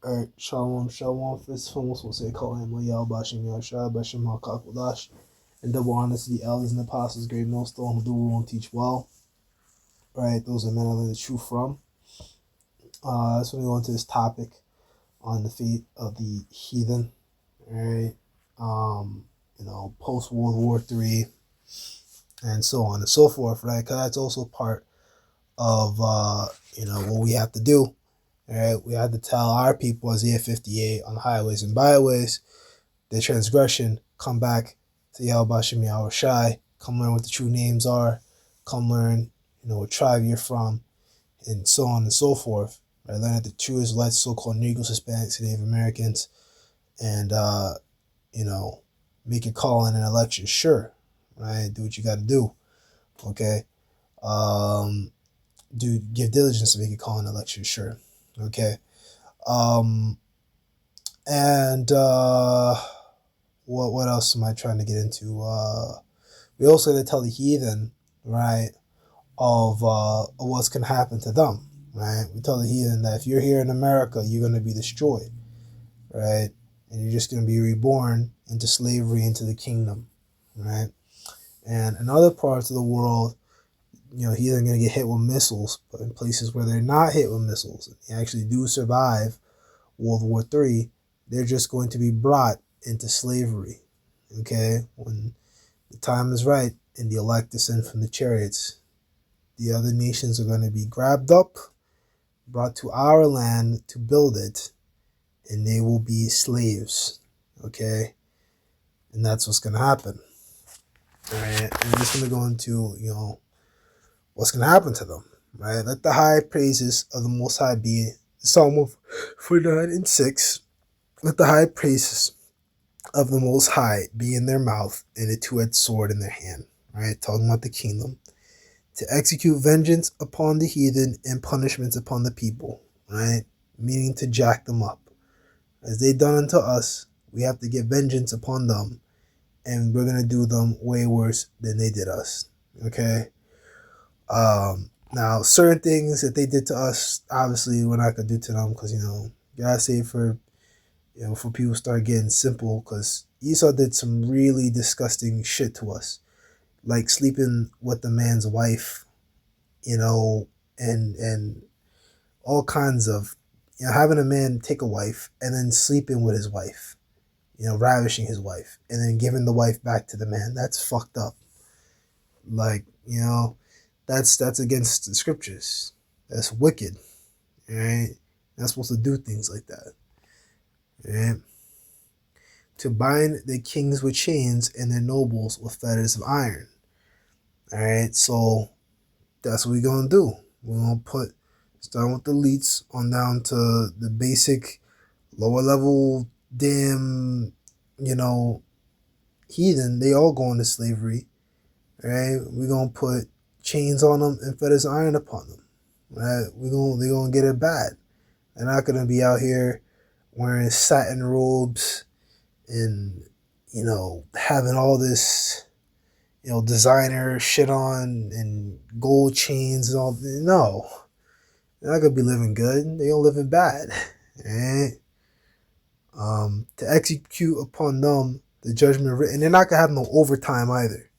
Alright, Shalom, Shalom. First and foremost, we'll say, call him Yahweh Bashim Yahshua, Bashim HaKakodash, and double honor to the elders and apostles, great millstone, who do rule and teach well. Right, those are men I learn the truth from. So we go into this topic on the fate of the heathen. Alright, post World War III, and so on and so forth, right? Because that's also part of, what we have to do. All right, we have to tell our people, Isaiah 58, on highways and byways, their transgression, come back to Yahweh Shem Yahweh Shai, come learn what the true names are, come learn, what tribe you're from, and so on and so forth. Right? Learn that the true Israelites, so-called Negroes, Hispanics, Native Americans, and, make your call in an election, sure, right? Do what you got to do, okay? Give diligence to make your call in an election, sure, okay? And what else am I trying to get into? We also have to tell the heathen, right, of what's going to happen to them, right? We tell the heathen that if you're here in America, you're going to be destroyed, right? And you're just going to be reborn into slavery, into the kingdom, right? And in other parts of the world, heathen going to get hit with missiles, but in places where they're not hit with missiles, they actually do survive World War III, they're just going to be brought into slavery, okay? When the time is right and the elect descend from the chariots, the other nations are going to be grabbed up, brought to our land to build it, and they will be slaves, okay? And that's what's going to happen, all right? And I'm just going to go into, what's going to happen to them, right? Let the high praises of the Most High be, Psalm 49:6. Let the high praises of the Most High be in their mouth and a two-edged sword in their hand, right? Talking about the kingdom. To execute vengeance upon the heathen and punishments upon the people, right? Meaning to jack them up. As they done unto us, we have to get vengeance upon them, and we're going to do them way worse than they did us, okay? Now, certain things that they did to us, obviously, we're not going to do to them because, gotta save for people start getting simple, because Esau did some really disgusting shit to us, like sleeping with the man's wife, and all kinds of, having a man take a wife and then sleeping with his wife, ravishing his wife and then giving the wife back to the man. That's fucked up. Like, that's against the scriptures. That's wicked, right? You're not supposed to do things like that, right? To bind the kings with chains and their nobles with fetters of iron. All right, so that's what we're going to do. We're going to starting with the elites on down to the basic lower level damn, heathen. They all go into slavery, right? We're going to put chains on them and fetters of iron upon them, right? They're going to get it bad. They're not going to be out here wearing satin robes and, having all this, designer shit on and gold chains and all. No, they're not going to be living good. They're going to living bad, right? To execute upon them the judgment written. They're not going to have no overtime either.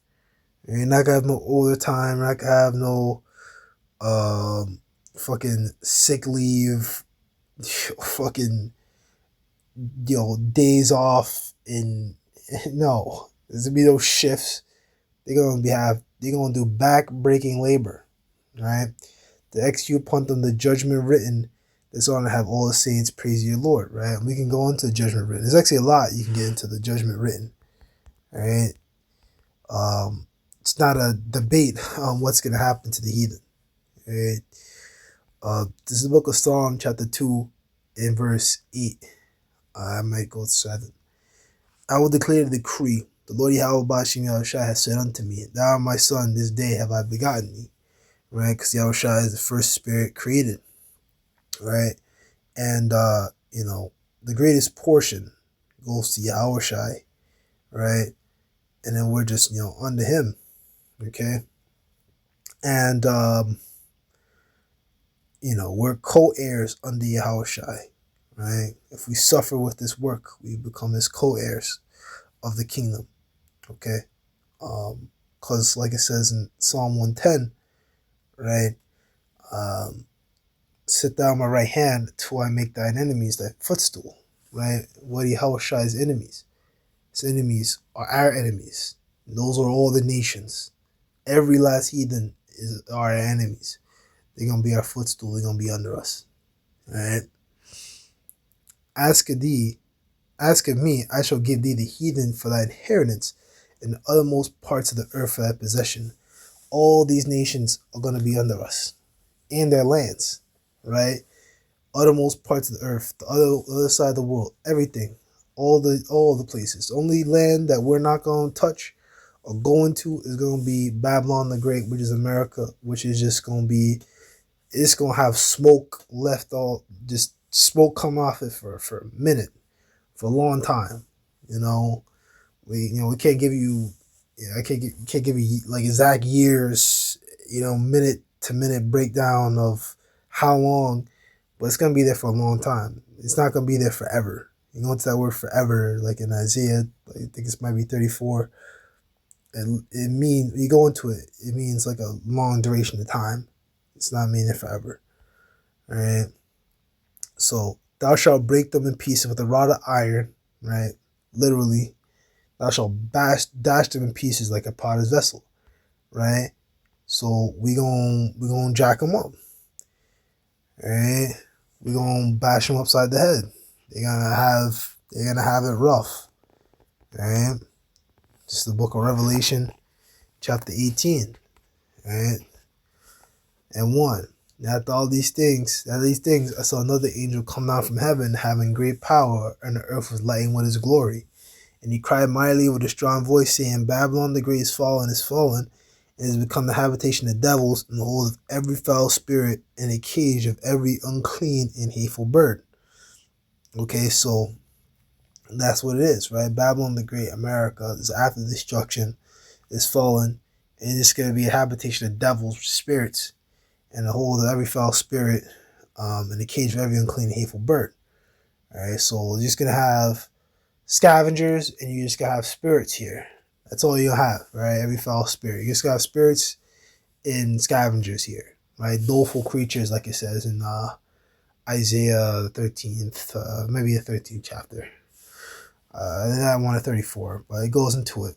They're not going to have no overtime. They're not going to have no fucking sick leave, fucking, days off, and no, there's gonna be no shifts. They're gonna do back-breaking labor, right? To execute upon them the judgment written, that's gonna have all the saints praise your Lord, right? And we can go into the judgment written. There's actually a lot you can get into the judgment written, right? It's not a debate on what's gonna happen to the heathen, right? This is the book of Psalm, chapter 2, and verse 8. I might go 7. I will declare the decree. The Lord Yahweh Bashim Yahushua has said unto me, Thou art my son, this day have I begotten thee. Right? Because Yahushua is the first spirit created. Right? And, the greatest portion goes to Yahushua. Right? And then we're just, under him. Okay? And, we're co-heirs under Yahushua. right? If we suffer with this work, we become his co-heirs of the kingdom, okay? Because like it says in Psalm 110, right? Um, Sit down my right hand till I make thine enemies thy footstool, right? What Yahweh's enemies? His enemies are our enemies. Those are all the nations. Every last heathen are our enemies. They're going to be our footstool. They're going to be under us, all right? Ask of thee, ask of me, I shall give thee the heathen for thy inheritance, and the uttermost parts of the earth for thy possession. All these nations are going to be under us and their lands, right? Uttermost parts of the earth, the other side of the world, everything, all the places. The only land that we're not going to touch or going to is going to be Babylon the Great, which is America, which is just going to be, it's going to have smoke left, all just smoke come off it for a minute, for a long time. We can't give you, can't give you like exact years, minute to minute breakdown of how long, but it's gonna be there for a long time. It's not gonna be there forever. You go into that word forever, like in Isaiah, I think it might be 34. It means, you go into it, it means like a long duration of time. It's not meaning forever. All right. So thou shalt break them in pieces with a rod of iron, right? Literally, thou shalt dash them in pieces like a potter's vessel, right? So we gonna jack them up, right? We gonna bash them upside the head. They're gonna have it rough, right? This is the book of Revelation, chapter 18, right? And 1. Now after these things, I saw another angel come down from heaven, having great power, and the earth was lightened with his glory. And he cried mightily with a strong voice, saying, Babylon the Great is fallen, and has become the habitation of devils, and the hold of every foul spirit, and a cage of every unclean and hateful bird. Okay, so that's what it is, right? Babylon the Great, America, is after destruction, is fallen, and it's going to be a habitation of devils, spirits, and the hold of every foul spirit, and a cage of every unclean and hateful bird. All right, so you're just going to have scavengers, and you just gotta have spirits here. That's all you'll have, right? Every foul spirit. You just gotta have spirits and scavengers here, right? Doleful creatures, like it says in Isaiah the 13th, maybe the 13th chapter. That one at 34, but it goes into it.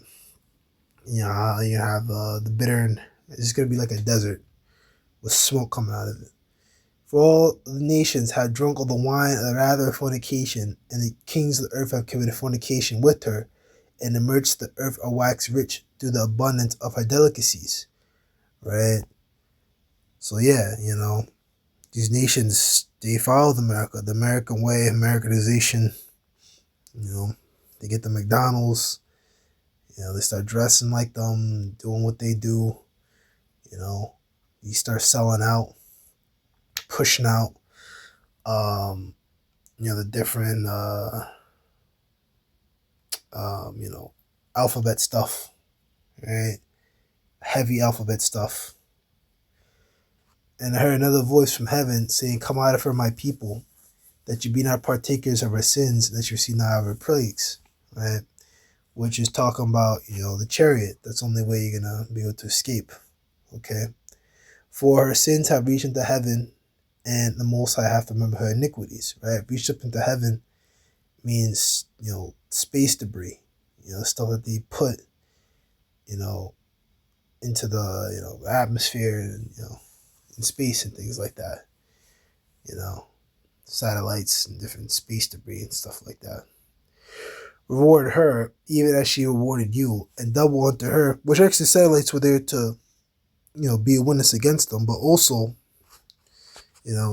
You have the bitter, and it's just gonna be like a desert with smoke coming out of it. For all the nations had drunk of the wine of the wrath of fornication, and the kings of the earth have committed fornication with her, and the merchants of the earth are waxed rich through the abundance of her delicacies. Right? So yeah, these nations, they followed America, the American way, Americanization. They get the McDonald's, they start dressing like them, doing what they do, you start selling out, pushing out, the different, alphabet stuff, right? Heavy alphabet stuff. And I heard another voice from heaven saying, Come out of her, my people, that you be not partakers of her sins, and that you see not of her plagues, right? Which is talking about, the chariot. That's the only way you're going to be able to escape, okay? For her sins have reached into heaven, and the Most High have to remember her iniquities, right? Reached up into heaven means, space debris, stuff that they put, into the, atmosphere and, in space and things like that, satellites and different space debris and stuff like that. Reward her even as she rewarded you, and double unto her, which actually satellites were there to, be a witness against them, but also,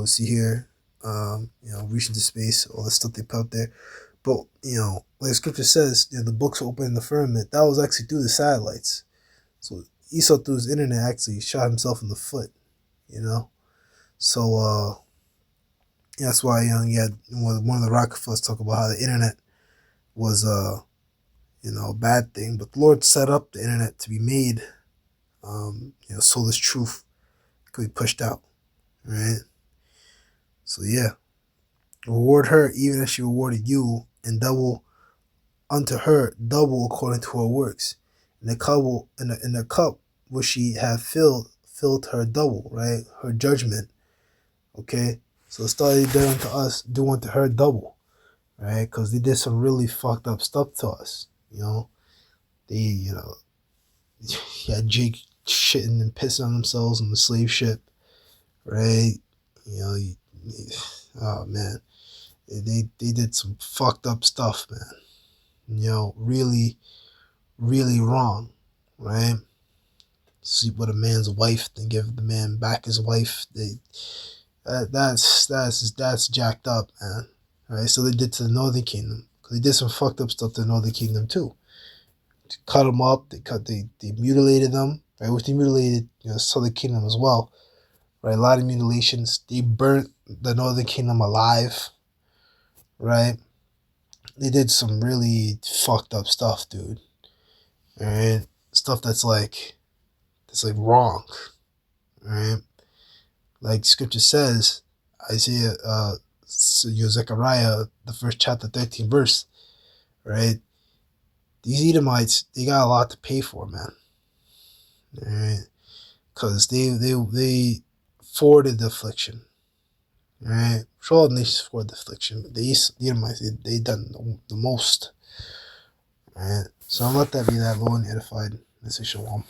see here, reaching to space, all the stuff they put out there. But, like scripture says, the books are open in the firmament. That was actually through the satellites. So Esau, through his internet, actually shot himself in the foot, So, that's why, you had one of the Rockefellers talk about how the internet was, a bad thing. But the Lord set up the internet to be made, so this truth could be pushed out, right? So, yeah. Reward her even as she rewarded you, and double unto her double according to her works. And the cup which she had filled her double, right? Her judgment. Okay? So started doing unto us, do unto her double, right? Because they did some really fucked up stuff to us. They, had Jake shitting and pissing on themselves on the slave ship, right? You know, oh man, they did some fucked up stuff, man. Really, really wrong, right? Sleep with a man's wife, then give the man back his wife. That's jacked up, man. Right? So they did to the Northern Kingdom, because they did some fucked up stuff to the Northern Kingdom too. To cut them up, they mutilated them. Right? Which they mutilated, Southern Kingdom as well. Right? A lot of mutilations. They burnt the Northern Kingdom alive. Right? They did some really fucked up stuff, dude. Alright? Stuff that's like wrong. Alright? Like scripture says, Isaiah, Zechariah, the first chapter, 13 verse, right? These Edomites, they got a lot to pay for, man. Alright? Because they forwarded the affliction. Alright? For all the nations forwarded the affliction. But the Edomites, they done the most. Alright? So I'll let that be that, Lord, and edified. Let's say shalom.